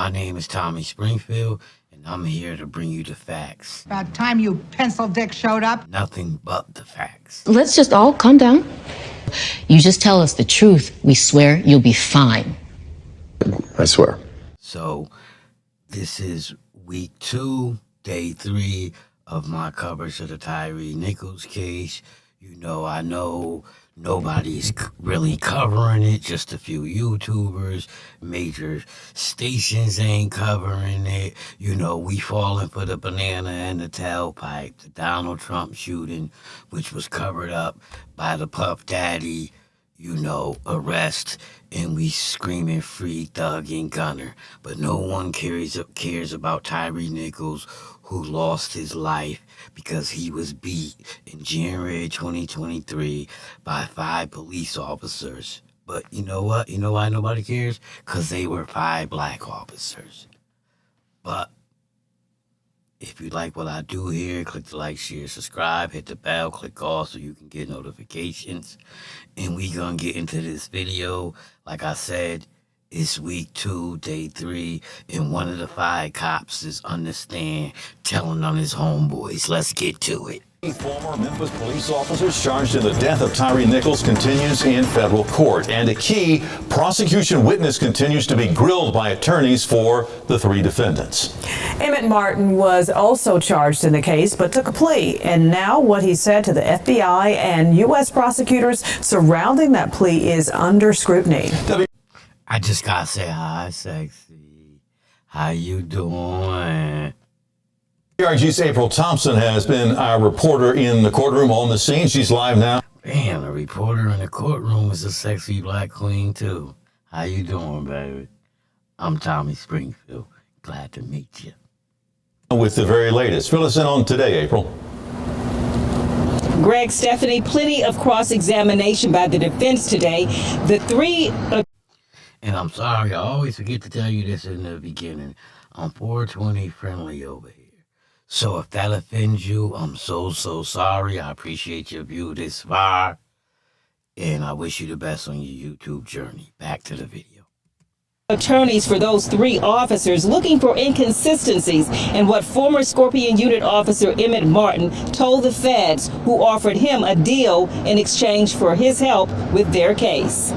My name is Tommy Springfield, and I'm here to bring you the facts. About time you pencil dick showed up. Nothing but the facts. Let's just all calm down. You just tell us the truth. We swear you'll be fine. I swear. So, this is week 2, day 3 of my coverage of the Tyre Nichols case. I know nobody's really covering it, just a few YouTubers, major stations ain't covering it. We falling for the banana and the tailpipe, the Donald Trump shooting, which was covered up by the Puff Daddy, arrest, and we screaming free Thug and Gunner. But no one cares about Tyre Nichols, who lost his life because he was beat in January 2023 by 5 police officers. But you know what? You know why nobody cares? Because they were 5 black officers. But if you like what I do here, click the like, share, subscribe, hit the bell, click all so you can get notifications. And we gonna get into this video. Like I said, it's week 2, day 3, and one of the 5 cops is on the stand telling on his homeboys. Let's get to it. Former Memphis police officers charged in the death of Tyre Nichols continues in federal court, and a key prosecution witness continues to be grilled by attorneys for the 3 defendants. Emmitt Martin was also charged in the case but took a plea, and now what he said to the FBI and U.S. prosecutors surrounding that plea is under scrutiny. I just gotta say hi, sexy. How you doing? KRG's April Thompson has been our reporter in the courtroom on the scene. She's live now. Damn, a reporter in the courtroom is a sexy black queen too. How you doing, baby? I'm Tommy Springfield. Glad to meet you. With the very latest. Fill us in on today, April. Greg, Stephanie, plenty of cross-examination by the defense today. The 3... And I'm sorry, I always forget to tell you this in the beginning. I'm 420 friendly over here. So if that offends you, I'm so sorry. I appreciate your view this far. And I wish you the best on your YouTube journey. Back to the video. Attorneys for those 3 officers looking for inconsistencies in what former Scorpion Unit officer Emmitt Martin told the feds, who offered him a deal in exchange for his help with their case.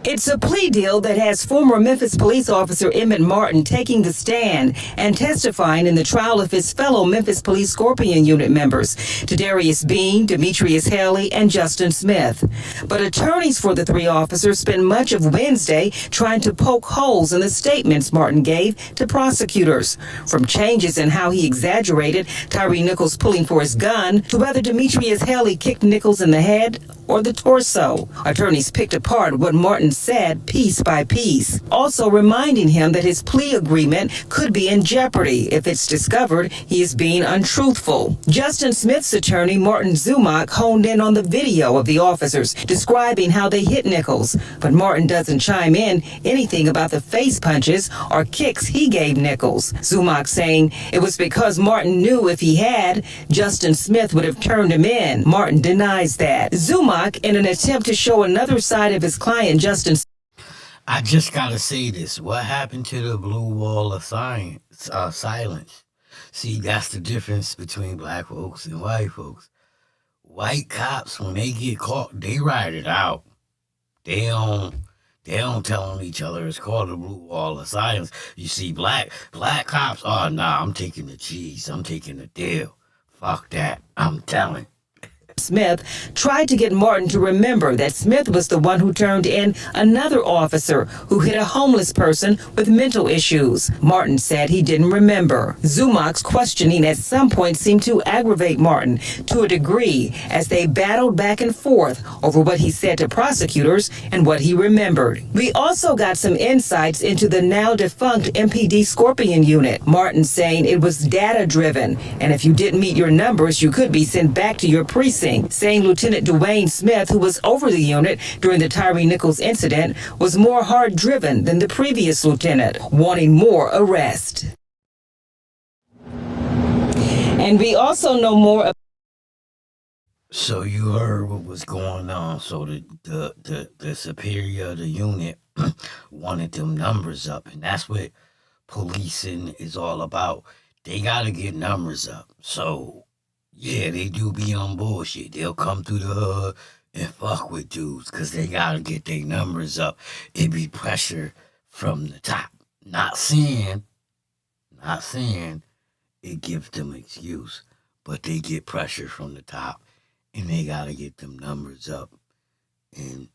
It's a plea deal that has former Memphis police officer Emmitt Martin taking the stand and testifying in the trial of his fellow Memphis Police Scorpion Unit members, Darius Bean, Demetrius Haley, and Justin Smith. But attorneys for the 3 officers spent much of Wednesday trying to poke holes in the statements Martin gave to prosecutors, from changes in how he exaggerated Tyre Nichols pulling for his gun to whether Demetrius Haley kicked Nichols in the head or the torso. Attorneys picked apart what Martin said piece by piece, also reminding him that his plea agreement could be in jeopardy if it's discovered he is being untruthful. Justin Smith's attorney, Martin Zumock, honed in on the video of the officers describing how they hit Nichols, but Martin doesn't chime in anything about the face punches or kicks he gave Nichols. Zumock saying it was because Martin knew if he had, Justin Smith would have turned him in. Martin denies that. Zumock, in an attempt to show another side of his client, Justin. I just gotta say this. What happened to the blue wall of silence? See, that's the difference between black folks and white folks. White cops, when they get caught, they ride it out. They don't tell on each other. It's called the blue wall of silence. You see, black cops, oh, nah, I'm taking the cheese. I'm taking the deal. Fuck that. I'm telling. Smith tried to get Martin to remember that Smith was the one who turned in another officer who hit a homeless person with mental issues. Martin said he didn't remember. Zumock's questioning at some point seemed to aggravate Martin to a degree as they battled back and forth over what he said to prosecutors and what he remembered. We also got some insights into the now defunct MPD Scorpion Unit. Martin saying it was data-driven, and if you didn't meet your numbers, you could be sent back to your precinct. Saying Lieutenant Dwayne Smith, who was over the unit during the Tyre Nichols incident, was more hard-driven than the previous lieutenant, wanting more arrest. And we also know more. So you heard what was going on. So the superior of the unit wanted them numbers up, and that's what policing is all about. They gotta get numbers up. So, yeah, they do be on bullshit. They'll come through the hood and fuck with dudes because they gotta get their numbers up. It be pressure from the top. Not saying it gives them excuse, but they get pressure from the top and they gotta get them numbers up. And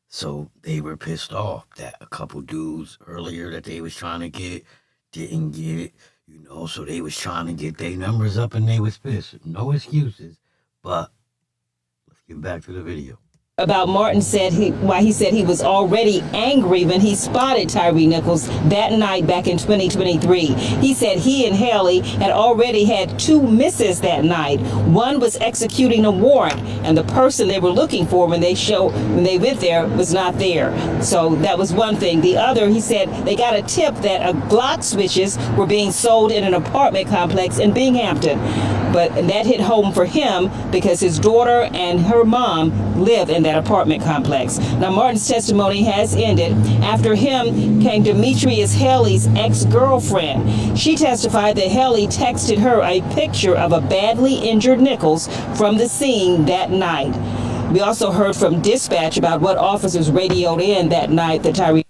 so they were pissed off that a couple dudes earlier that they was trying to get didn't get it, so they was trying to get their numbers up and they was pissed. No excuses, but let's get back to the video. About Martin said he said he was already angry when he spotted Tyre Nichols that night back in 2023. He said he and Haley had already had 2 misses that night. One was executing a warrant, and the person they were looking for when they went there was not there. So that was one thing. The other, he said they got a tip that a Glock switches were being sold in an apartment complex in Binghamton. But that hit home for him because his daughter and her mom live in that apartment complex. Now, Martin's testimony has ended. After him came Demetrius Haley's ex-girlfriend. She testified that Haley texted her a picture of a badly injured Nichols from the scene that night. We also heard from dispatch about what officers radioed in that night that Tyre.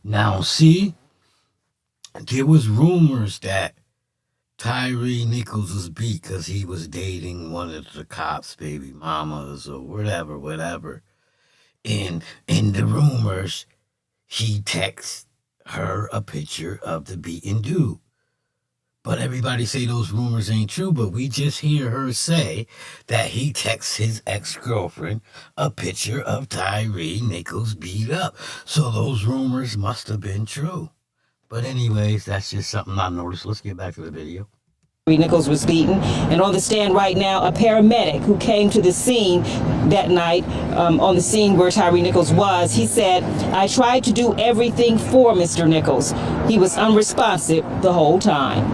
Now, see, there was rumors that Tyre Nichols was beat because he was dating one of the cops' baby mamas or whatever. And in the rumors, he texts her a picture of the beaten dude. But everybody say those rumors ain't true, but we just hear her say that he texts his ex-girlfriend a picture of Tyre Nichols beat up. So those rumors must have been true. But anyways, that's just something I noticed. Let's get back to the video. Nichols was beaten, and on the stand right now, a paramedic who came to the scene that night, on the scene where Tyre Nichols was, he said, "I tried to do everything for Mr. Nichols. He was unresponsive the whole time."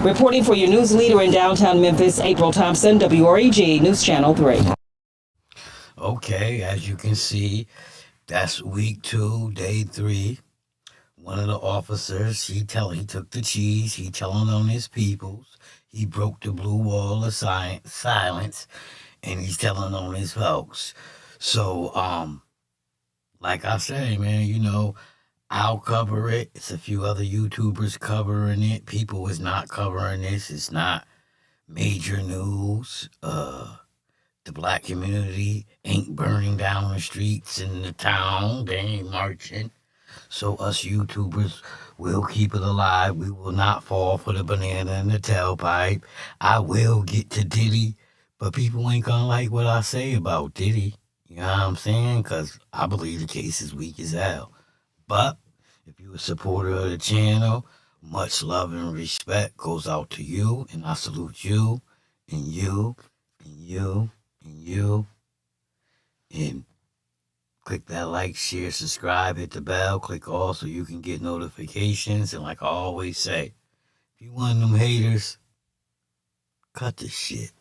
Reporting for your news leader in downtown Memphis, April Thompson, WREG News Channel 3. Okay, as you can see, that's week 2, day 3. One of the officers, he took the cheese, he telling on his peoples. He broke the blue wall of silence, and he's telling on his folks. So, like I say, man, I'll cover it. It's a few other YouTubers covering it. People is not covering this. It's not major news. The black community ain't burning down the streets in the town. They ain't marching. So us YouTubers will keep it alive. We will not fall for the banana in the tailpipe. I will get to Diddy, but people ain't gonna like what I say about Diddy. You know what I'm saying? Because I believe the case is weak as hell. But if you're a supporter of the channel, much love and respect goes out to you, and I salute you, and you, and you, and you, and click that like, share, subscribe, hit the bell, click all so you can get notifications. And like I always say, if you want them haters, cut the shit.